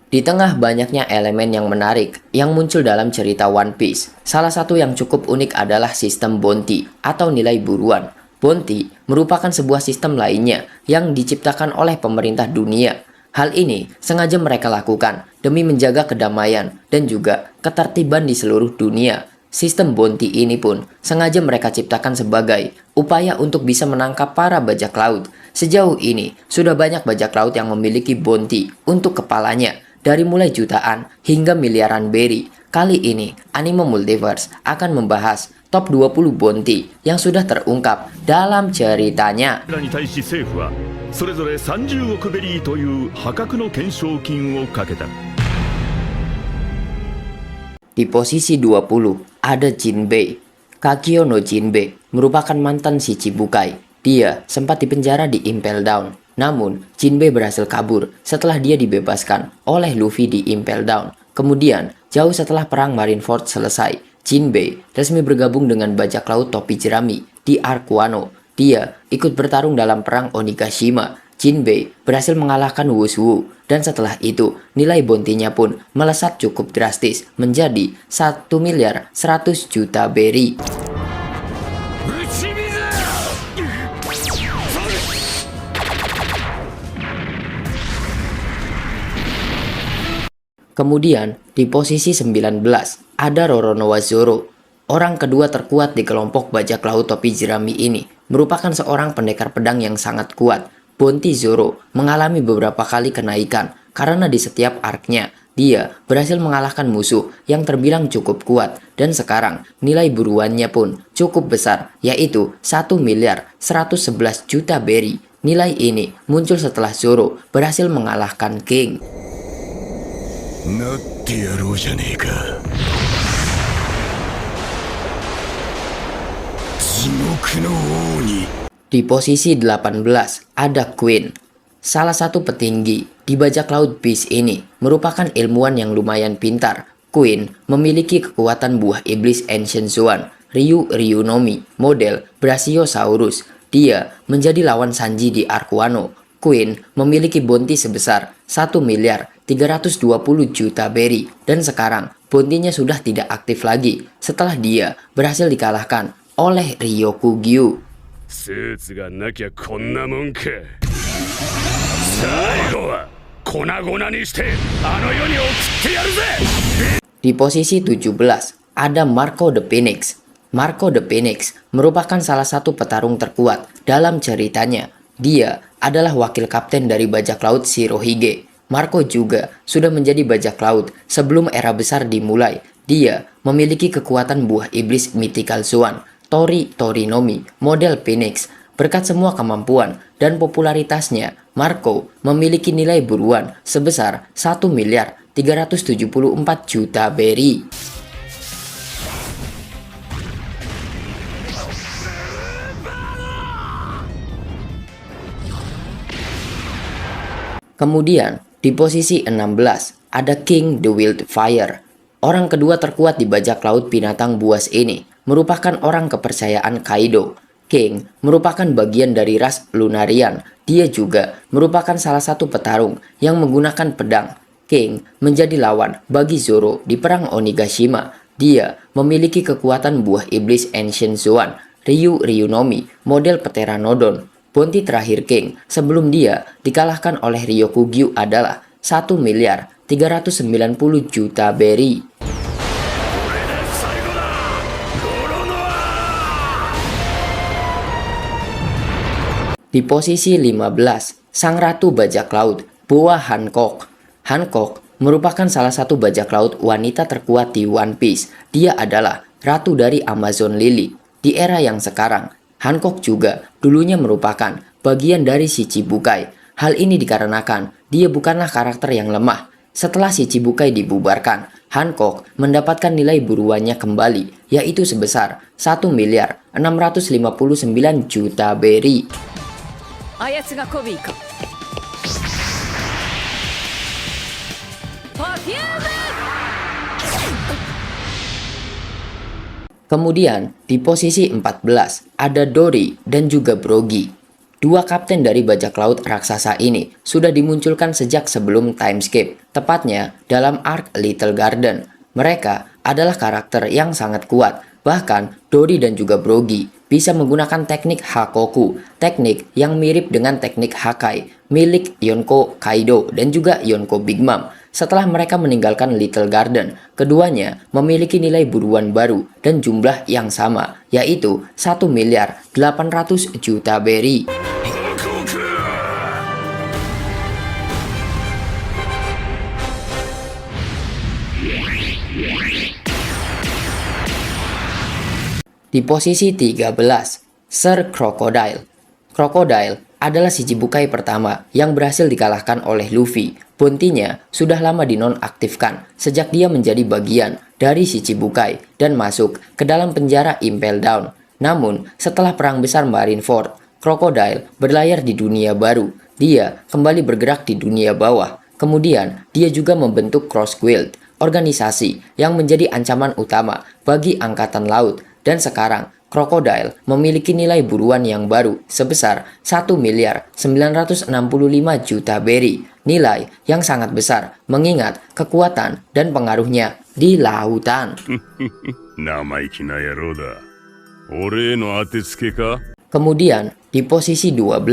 Di tengah banyaknya elemen yang menarik yang muncul dalam cerita One Piece, salah satu yang cukup unik adalah sistem bounty atau nilai buruan. Bounty merupakan sebuah sistem lainnya yang diciptakan oleh pemerintah dunia. Hal ini sengaja mereka lakukan demi menjaga kedamaian dan juga ketertiban di seluruh dunia. Sistem bounty ini pun sengaja mereka ciptakan sebagai upaya untuk bisa menangkap para bajak laut. Sejauh ini, sudah banyak bajak laut yang memiliki bounty untuk kepalanya, dari mulai jutaan hingga miliaran berry. Kali ini, Anime Multiverse akan membahas top 20 bounty yang sudah terungkap dalam ceritanya. に対し政府はそれぞれ30億ベリーという破格の懸賞金をかけた。 Di posisi 20, ada Jinbei. Kakyo no Jinbei merupakan mantan Shichibukai. Dia sempat dipenjara di Impel Down. Namun, Jinbei berhasil kabur setelah dia dibebaskan oleh Luffy di Impel Down. Kemudian, jauh setelah perang Marineford selesai, Jinbei resmi bergabung dengan bajak laut topi jerami di Arc Wano. Dia ikut bertarung dalam perang Onigashima. Jinbei berhasil mengalahkan Wushu, dan setelah itu nilai bounty-nya pun melesat cukup drastis menjadi 1 miliar 100 juta berry. Kemudian di posisi 19 ada Roronoa Zoro. Orang kedua terkuat di kelompok bajak laut topi jerami ini merupakan seorang pendekar pedang yang sangat kuat. Bounty Zoro mengalami beberapa kali kenaikan karena di setiap arc-nya dia berhasil mengalahkan musuh yang terbilang cukup kuat, dan sekarang nilai buruannya pun cukup besar, yaitu 1 miliar 111 juta berry. Nilai ini muncul setelah Zoro berhasil mengalahkan King. Di posisi 18 ada Queen. Salah satu petinggi di bajak laut Beast ini merupakan ilmuwan yang lumayan pintar. Queen memiliki kekuatan buah iblis Ancient Swan, Ryu Ryunomi, model Brachiosaurus. Dia menjadi lawan Sanji di Arc Wano. Queen memiliki bounty sebesar 1 miliar 320 juta berry, dan sekarang bounty-nya sudah tidak aktif lagi setelah dia berhasil dikalahkan oleh Ryokugyu. スーツがなきゃこんなもんか。最後は粉々にしてあの世に送ってやるぜ。 Di posisi 17 ada Marco the Phoenix. Marco the Phoenix merupakan salah satu petarung terkuat dalam ceritanya. Dia adalah wakil kapten dari bajak laut Shirohige. Marco juga sudah menjadi bajak laut sebelum era besar dimulai. Dia memiliki kekuatan buah iblis Mythical Swan, Torinomi, model Phoenix. Berkat semua kemampuan dan popularitasnya, Marco memiliki nilai buruan sebesar 1 miliar 374 juta berry. Kemudian, di posisi 16 ada King the Wildfire. Orang kedua terkuat di bajak laut binatang buas ini merupakan orang kepercayaan Kaido. King merupakan bagian dari ras Lunarian. Dia juga merupakan salah satu petarung yang menggunakan pedang. King menjadi lawan bagi Zoro di perang Onigashima. Dia memiliki kekuatan buah iblis Ancient Swan, Ryu Ryunomi, model Pteranodon. Bounty terakhir King sebelum dia dikalahkan oleh Ryokugyu adalah 1 miliar 390 juta berry. Di posisi 15, sang ratu bajak laut, Boa Hancock. Hancock merupakan salah satu bajak laut wanita terkuat di One Piece. Dia adalah ratu dari Amazon Lily. Di era yang sekarang, Hancock juga dulunya merupakan bagian dari Shichibukai. Hal ini dikarenakan dia bukanlah karakter yang lemah. Setelah Shichibukai dibubarkan, Hancock mendapatkan nilai buruannya kembali, yaitu sebesar 1 miliar 659 juta berry. Kemudian di posisi 14 ada Dory dan juga Brogy. Dua kapten dari bajak laut raksasa ini sudah dimunculkan sejak sebelum Timeskip, tepatnya dalam arc Little Garden. Mereka adalah karakter yang sangat kuat, bahkan Dory dan juga Brogy bisa menggunakan teknik Hakoku, teknik yang mirip dengan teknik Hakai, milik Yonko Kaido dan juga Yonko Big Mom. Setelah mereka meninggalkan Little Garden, keduanya memiliki nilai buruan baru dan jumlah yang sama, yaitu 1.800.000.000 berry. Di posisi 13, Sir Crocodile. Crocodile adalah Shichibukai pertama yang berhasil dikalahkan oleh Luffy. Bounty-nya sudah lama dinonaktifkan sejak dia menjadi bagian dari Shichibukai dan masuk ke dalam penjara Impel Down. Namun, setelah perang besar Marineford, Crocodile berlayar di dunia baru. Dia kembali bergerak di dunia bawah. Kemudian, dia juga membentuk Cross Guild, organisasi yang menjadi ancaman utama bagi Angkatan Laut. Dan sekarang, Crocodile memiliki nilai buruan yang baru sebesar 1.965.000.000 berry. Nilai yang sangat besar mengingat kekuatan dan pengaruhnya di lautan. 生意気な野郎だ。俺への当てつけか？ Kemudian, di posisi 12,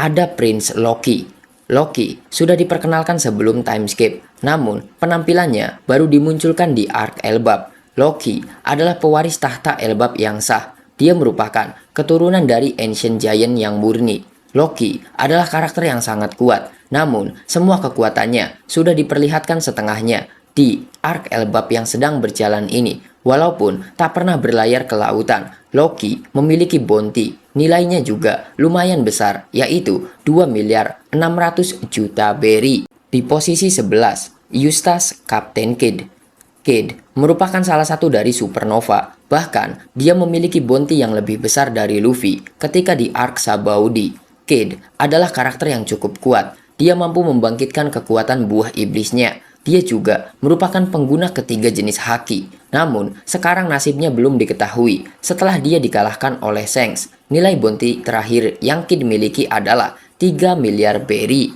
ada Prince Loki. Loki sudah diperkenalkan sebelum Timeskip, namun penampilannya baru dimunculkan di arc Elbap. Loki adalah pewaris tahta Elbap yang sah. Dia merupakan keturunan dari Ancient Giant yang murni. Loki adalah karakter yang sangat kuat, namun semua kekuatannya sudah diperlihatkan setengahnya di arc Elbap yang sedang berjalan ini. Walaupun tak pernah berlayar ke lautan, Loki memiliki bounty. Nilainya juga lumayan besar, yaitu 2.600.000.000 berry. Di posisi 11, Eustace Captain Kidd. Kidd merupakan salah satu dari supernova, bahkan dia memiliki bounty yang lebih besar dari Luffy ketika di arc Sabaody. Kidd adalah karakter yang cukup kuat, dia mampu membangkitkan kekuatan buah iblisnya. Dia juga merupakan pengguna ketiga jenis haki, namun sekarang nasibnya belum diketahui setelah dia dikalahkan oleh Shanks. Nilai bounty terakhir yang Kidd miliki adalah 3 miliar berry.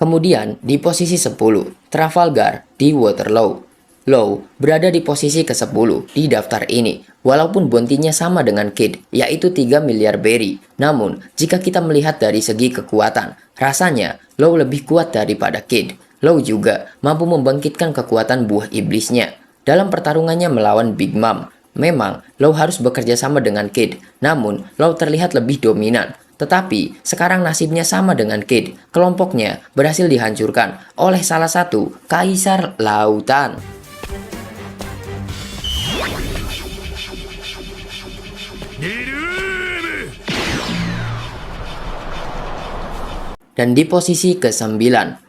Kemudian di posisi 10, Trafalgar di Waterloo. Law berada di posisi ke-10 di daftar ini, walaupun bounty-nya sama dengan Kidd, yaitu 3 miliar berry. Namun, jika kita melihat dari segi kekuatan, rasanya Law lebih kuat daripada Kidd. Law juga mampu membangkitkan kekuatan buah iblisnya. Dalam pertarungannya melawan Big Mom, memang Law harus bekerja sama dengan Kidd, namun Law terlihat lebih dominan. Tetapi sekarang nasibnya sama dengan Kidd. Kelompoknya berhasil dihancurkan oleh salah satu kaisar lautan. Dan di posisi ke-9,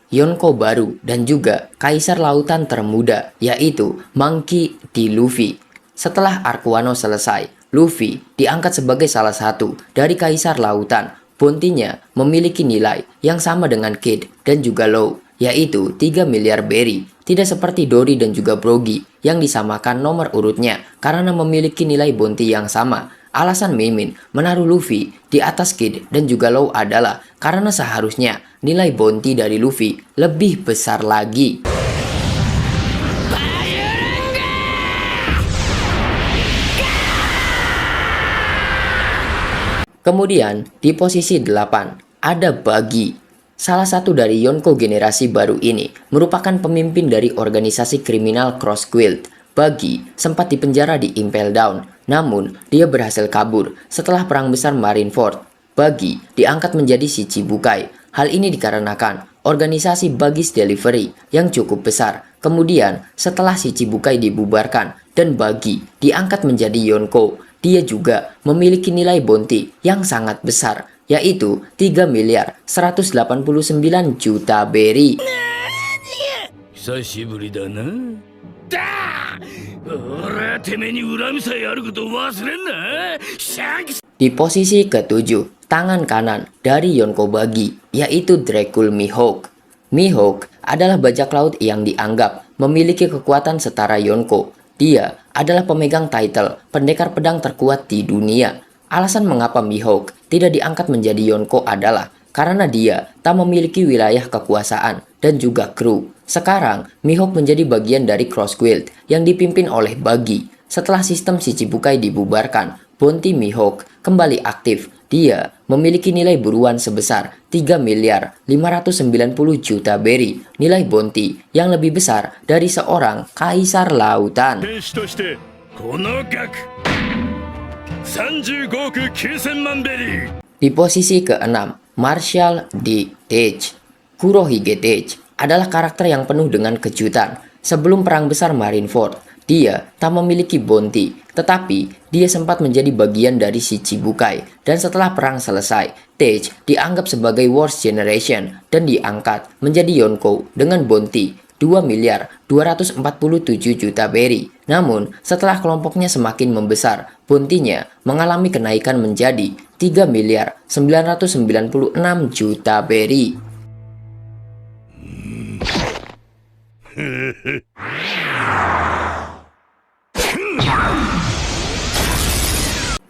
Yonko baru dan juga kaisar lautan termuda, yaitu Monkey D. Luffy. Setelah arc Wano selesai, Luffy diangkat sebagai salah satu dari kaisar lautan. Bounty-nya memiliki nilai yang sama dengan Kidd dan juga Law, yaitu 3 miliar berry. Tidak seperti Dory dan juga Brogy yang disamakan nomor urutnya karena memiliki nilai bounty yang sama. Alasan Mimin menaruh Luffy di atas Kidd dan juga Law adalah karena seharusnya nilai bounty dari Luffy lebih besar lagi. Kemudian di posisi 8 ada Buggy. Salah satu dari Yonko generasi baru ini merupakan pemimpin dari organisasi kriminal Cross Guild. Buggy sempat dipenjara di Impel Down, namun dia berhasil kabur setelah perang besar Marineford. Buggy diangkat menjadi Shichibukai. Hal ini dikarenakan organisasi Buggy's Delivery yang cukup besar. Kemudian setelah Shichibukai dibubarkan dan Buggy diangkat menjadi Yonko, dia juga memiliki nilai bounty yang sangat besar, yaitu 3 miliar 189 juta berry. Di posisi ke-7, tangan kanan dari Yonko Buggy, yaitu Dracul Mihawk. Mihawk adalah bajak laut yang dianggap memiliki kekuatan setara Yonko. Dia adalah pemegang title pendekar pedang terkuat di dunia. Alasan mengapa Mihawk tidak diangkat menjadi Yonko adalah karena dia tak memiliki wilayah kekuasaan dan juga kru. Sekarang, Mihawk menjadi bagian dari Cross Guild yang dipimpin oleh Buggy. Setelah sistem Shichibukai dibubarkan, bounty Mihawk kembali aktif. Dia memiliki nilai buruan sebesar 3 miliar 590 juta berry, nilai bounty yang lebih besar dari seorang kaisar lautan. 兵士としてこの額35億9000万ベリー Di posisi ke-6, Marshal D. Tage. Kurohige Tage adalah karakter yang penuh dengan kejutan. Sebelum Perang Besar Marineford, dia tak memiliki bounty, tetapi dia sempat menjadi bagian dari Shichibukai. Dan setelah perang selesai, Tage dianggap sebagai Worst Generation dan diangkat menjadi Yonko dengan bounty 2 miliar 247 juta berry. Namun, setelah kelompoknya semakin membesar, bounty-nya mengalami kenaikan menjadi 3 miliar 996 juta berry.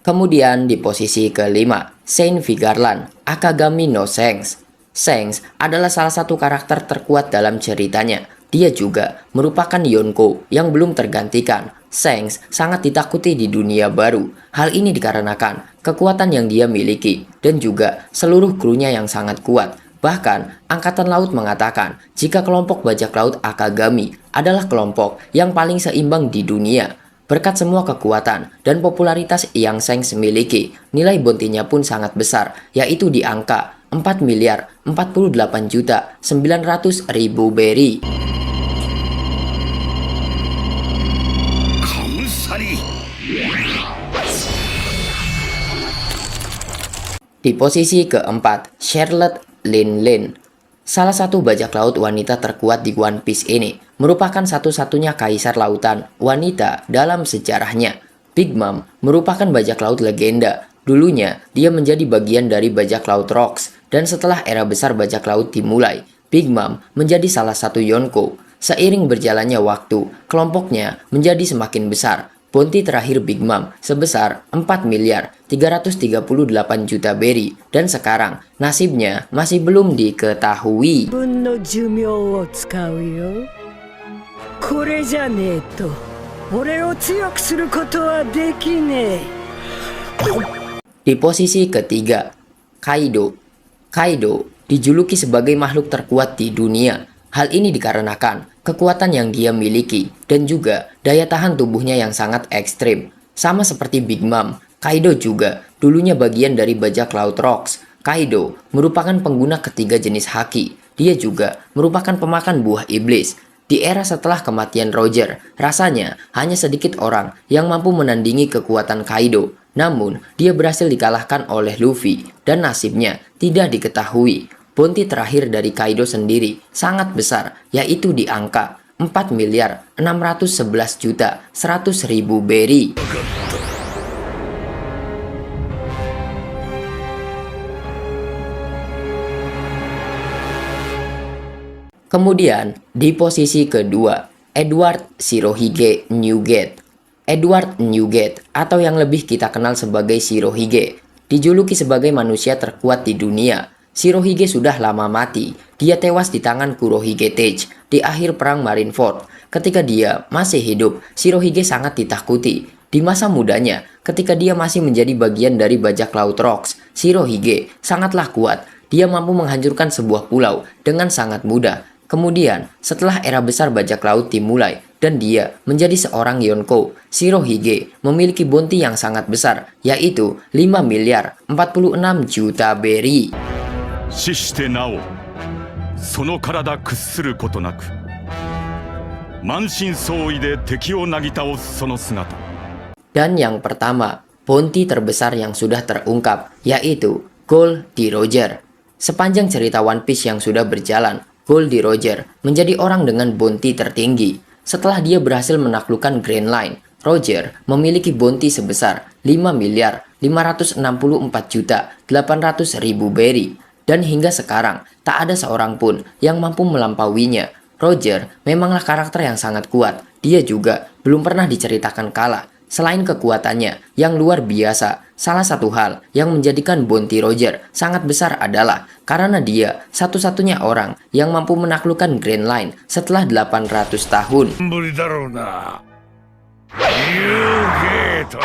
Kemudian di posisi kelima, Saint Vigarland, Akagami no Shanks. Shanks adalah salah satu karakter terkuat dalam ceritanya. Dia juga merupakan Yonko yang belum tergantikan. Shanks sangat ditakuti di dunia baru. Hal ini dikarenakan kekuatan yang dia miliki dan juga seluruh krunya yang sangat kuat. Bahkan, Angkatan Laut mengatakan jika kelompok bajak laut Akagami adalah kelompok yang paling seimbang di dunia. Berkat semua kekuatan dan popularitas yang Shanks miliki, nilai bounty-nya pun sangat besar, yaitu di angka 4 miliar 48 juta 900 ribu berry. Di posisi keempat, Charlotte Lin. Salah satu bajak laut wanita terkuat di One Piece ini, merupakan satu-satunya kaisar lautan wanita dalam sejarahnya. Big Mom merupakan bajak laut legenda. Dulunya, dia menjadi bagian dari bajak laut Rocks, dan setelah era besar bajak laut dimulai, Big Mom menjadi salah satu Yonko. Seiring berjalannya waktu, kelompoknya menjadi semakin besar. Bounty terakhir Big Mom sebesar 4 miliar 338 juta berry, dan sekarang nasibnya masih belum diketahui. Di posisi ketiga, Kaido. Kaido dijuluki sebagai makhluk terkuat di dunia. Hal ini dikarenakan kekuatan yang dia miliki dan juga daya tahan tubuhnya yang sangat ekstrim. Sama seperti Big Mom, Kaido juga dulunya bagian dari bajak laut Rocks. Kaido merupakan pengguna ketiga jenis haki. Dia juga merupakan pemakan buah iblis. Di era setelah kematian Roger, rasanya hanya sedikit orang yang mampu menandingi kekuatan Kaido. Namun, dia berhasil dikalahkan oleh Luffy dan nasibnya tidak diketahui. Bounty terakhir dari Kaido sendiri sangat besar, yaitu di angka 4 miliar 611 juta 100 ribu berry. Kemudian, di posisi kedua, Edward Shirohige Newgate. Edward Newgate, atau yang lebih kita kenal sebagai Shirohige, dijuluki sebagai manusia terkuat di dunia. Shirohige sudah lama mati. Dia tewas di tangan Kurohige Tage di akhir perang Marineford. Ketika dia masih hidup, Shirohige sangat ditakuti. Di masa mudanya, ketika dia masih menjadi bagian dari bajak laut Rocks, Shirohige sangatlah kuat. Dia mampu menghancurkan sebuah pulau dengan sangat mudah. Kemudian, setelah era besar bajak laut dimulai dan dia menjadi seorang Yonko, Shirohige memiliki bounty yang sangat besar, yaitu 5 miliar 46 juta berry. 死してなおその体屈することなく満身創痍で敵をなぎ倒すその姿。 Dan yang pertama, bounty terbesar yang sudah terungkap, yaitu Gold D. Roger. Sepanjang cerita One Piece yang sudah berjalan, Gold D. Roger menjadi orang dengan bounty tertinggi. Setelah dia berhasil menaklukkan Grand Line, Roger memiliki bounty sebesar 5 miliar 564 juta 800 ribu berry. Dan hingga sekarang, tak ada seorang pun yang mampu melampauinya. Roger memanglah karakter yang sangat kuat. Dia juga belum pernah diceritakan kalah. Selain kekuatannya yang luar biasa, salah satu hal yang menjadikan bounty Roger sangat besar adalah karena dia satu-satunya orang yang mampu menaklukkan Grand Line setelah 800 tahun. ぶりだろうな。ユーゲート